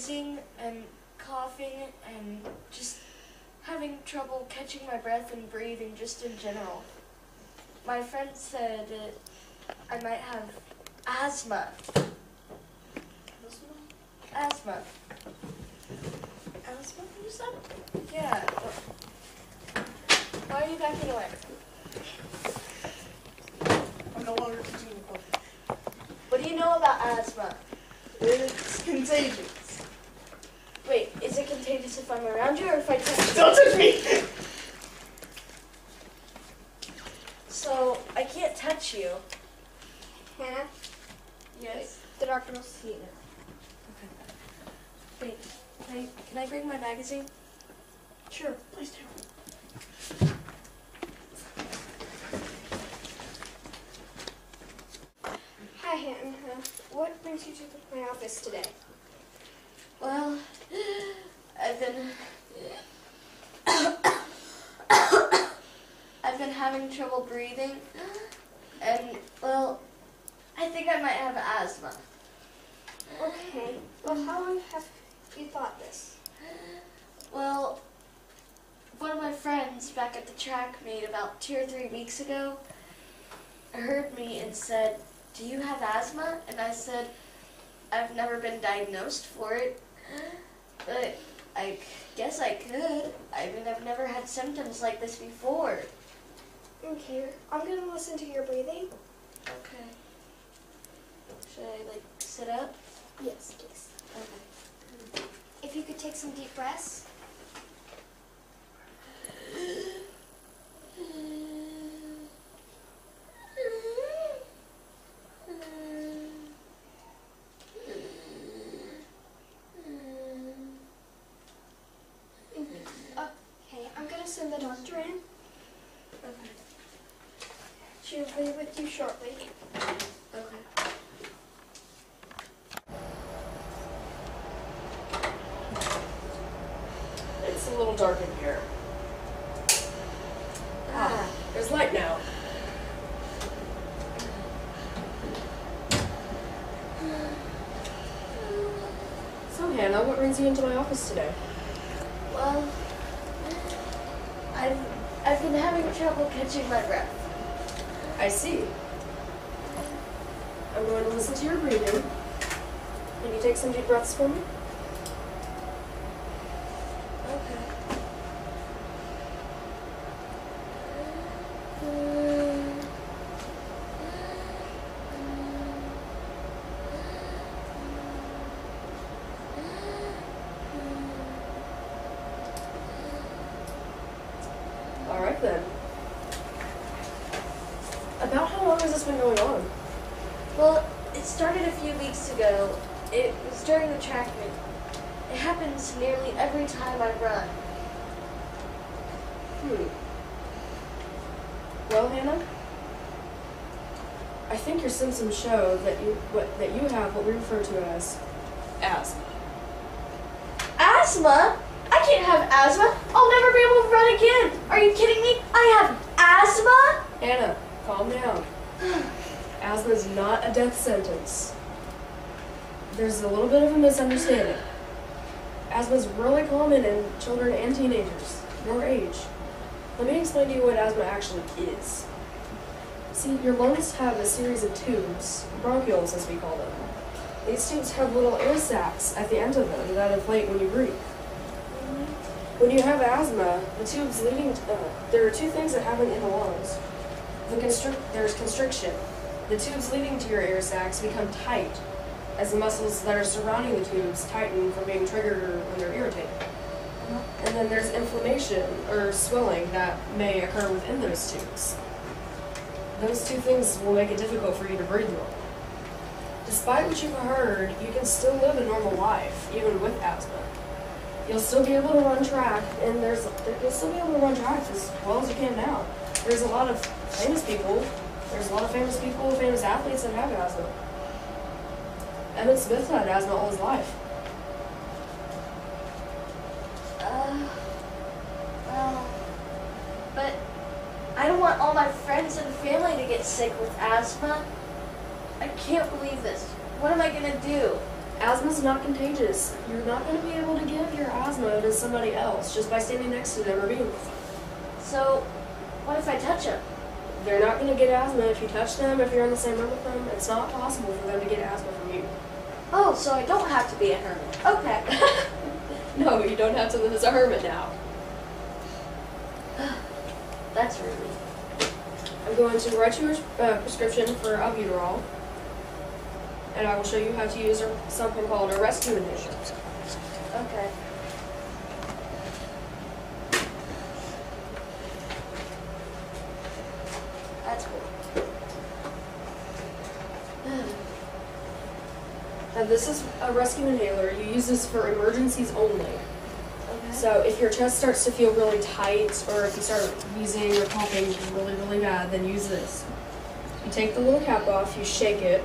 sneezing and coughing and just having trouble catching my breath and breathing just in general. My friend said I might have asthma. Asthma. Asthma, you said? Yeah. Why are you backing away? I'm no longer teaching the book. What do you know about asthma? It's contagious. Wait, is it contagious if I'm around you or if I touch you? Don't touch me! So, I can't touch you. Hannah, Yes. the doctor wants to see you. Wait, can I bring my magazine? Sure, please do. Hi, Hannah. What brings you to my office today? Well, I've been having trouble breathing, and, well, I think I might have asthma. Okay. Well, how long have you thought this? Well, one of my friends back at the track meet about 2 or 3 weeks ago heard me and said, "Do you have asthma?" And I said, "I've never been diagnosed for it, but I guess I could. I mean, I've never had symptoms like this before." Okay, I'm going to listen to your breathing. Okay. Should I, sit up? Yes, please. Okay. If you could take some deep breaths. Okay, I'm going to send the doctor in. Okay. She'll be with you shortly. Okay. It's a little dark in here. There's light now. So, Hannah, what brings you into my office today? Well, I've been having trouble catching my breath. I see. I'm going to listen to your breathing. Can you take some deep breaths for me? Okay. All right, then. About how long has this been going on? Well, it started a few weeks ago. It was during the track meet. It happens nearly every time I run. Well, Hannah, I think your symptoms show that you have what we refer to as asthma. Asthma? I can't have asthma. I'll never be able to run again. Are you kidding me? I have asthma? Hannah, calm down. Asthma is not a death sentence. There's a little bit of a misunderstanding. Asthma is really common in children and teenagers, your age. Let me explain to you what asthma actually is. See, your lungs have a series of tubes, bronchioles as we call them. These tubes have little air sacs at the end of them that inflate when you breathe. When you have asthma, the tubes leading there are two things that happen in the lungs. There's constriction. The tubes leading to your air sacs become tight as the muscles that are surrounding the tubes tighten from being triggered or when they're irritated. And then there's inflammation or swelling that may occur within those tubes. Those two things will make it difficult for you to breathe normally. Despite what you've heard, you can still live a normal life, even with asthma. You'll still be able to run track, and you'll still be able to run track as well as you can now. There's a lot of famous people, famous athletes that have asthma. Emmett Smith had asthma all his life. Well, but I don't want all my friends and family to get sick with asthma. I can't believe this. What am I gonna do? Asthma's not contagious. You're not going to be able to give your asthma to somebody else just by standing next to them or being with them. So, what if I touch them? They're not going to get asthma if you touch them, if you're in the same room with them. It's not possible for them to get asthma from you. Oh, so I don't have to be a hermit. Okay. No, you don't have to live as a hermit now. That's rude. I'm going to write you a prescription for albuterol, and I will show you how to use something called a rescue inhaler. Okay. That's cool. Now this is a rescue inhaler. You use this for emergencies only. Okay. So if your chest starts to feel really tight, or if you start wheezing or coughing really, really bad, then use this. You take the little cap off, you shake it,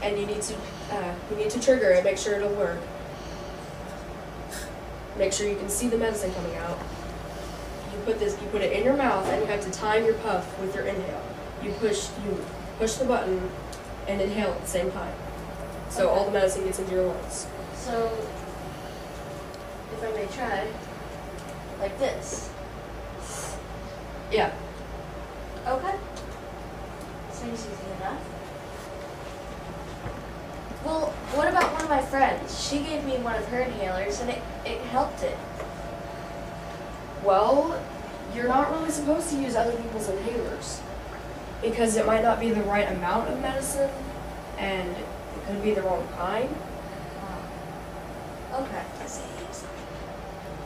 and you need to trigger it. Make sure it'll work. Make sure you can see the medicine coming out. You put it in your mouth, and you have to time your puff with your inhale. You push the button and inhale at the same time. So all the medicine gets into your lungs. So, if I may try, like this. Yeah. Okay. Seems easy enough. Well, what about one of my friends? She gave me one of her inhalers and it helped it. Well, you're not really supposed to use other people's inhalers because it might not be the right amount of medicine and it could be the wrong kind. Okay.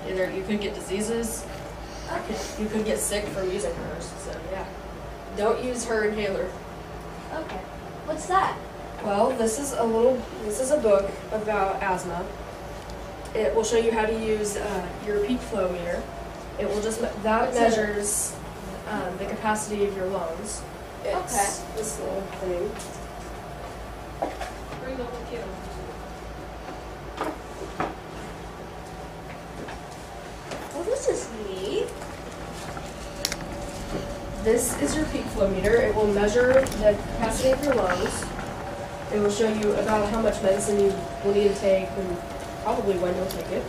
Either you could get diseases, Okay. you could get sick from using hers. So yeah, don't use her inhaler. Okay. What's that? Well, this is a book about asthma. It will show you how to use your peak flow meter. It will just measures the capacity of your lungs. It's this little thing. Bring up the kid. Well, this is neat. This is your peak flow meter. It will measure the capacity of your lungs. It will show you about how much medicine you will need to take and probably when you'll take it.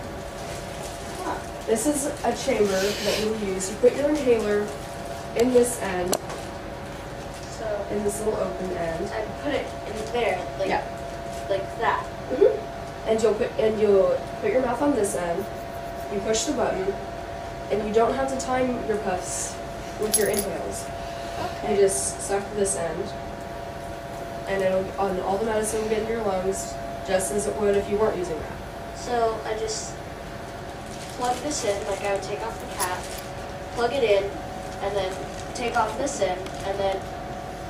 This is a chamber that you will use. You put your inhaler in this end, So in this little open end. I put it in there, like that. And you'll put your mouth on this end. You push the button, and you don't have to time your puffs with your inhales. You just suck this end, and all the medicine will get into your lungs just as it would if you weren't using that. So I just plug this in, like I would take off the cap, plug it in, and then take off this end, and then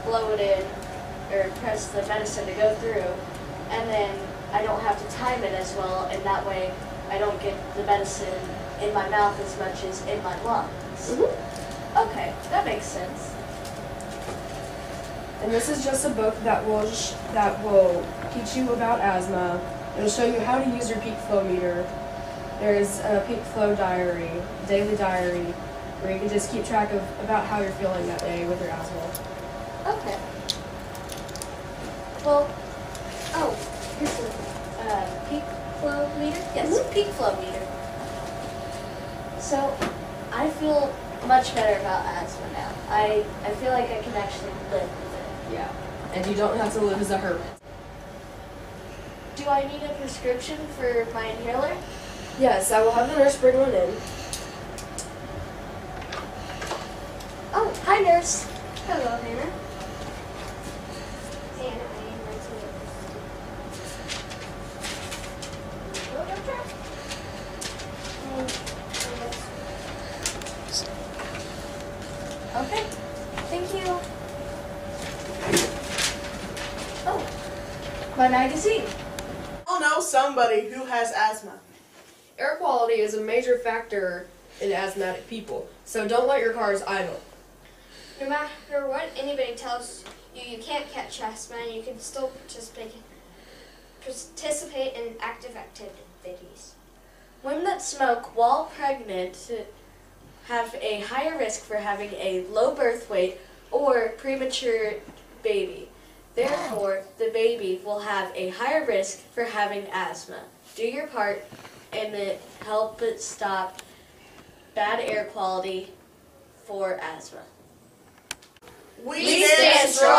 blow it in, or press the medicine to go through, and then I don't have to time it as well, and that way I don't get the medicine in my mouth as much as in my lungs. Okay, that makes sense. And this is just a book that will teach you about asthma. It'll show you how to use your peak flow meter. There's a peak flow diary, daily diary, where you can just keep track of about how you're feeling that day with your asthma. Okay. Well, here's the peak flow meter? Yes, peak flow meter. So, I feel much better about asthma now. I feel like I can actually live with it. Yeah. And you don't have to live as a hermit. Do I need a prescription for my inhaler? Yes, I will have the nurse bring one in. Oh, hi nurse. Hello, Hannah. And I am going Okay, thank you. Oh, my magazine. I'll know somebody who has asthma. Air quality is a major factor in asthmatic people, so don't let your cars idle. No matter what anybody tells you, you can't catch asthma, and you can still participate in active activities. Women that smoke while pregnant have a higher risk for having a low birth weight or premature baby. Therefore, the baby will have a higher risk for having asthma. Do your part and help it stop bad air quality for asthma. We stand strong.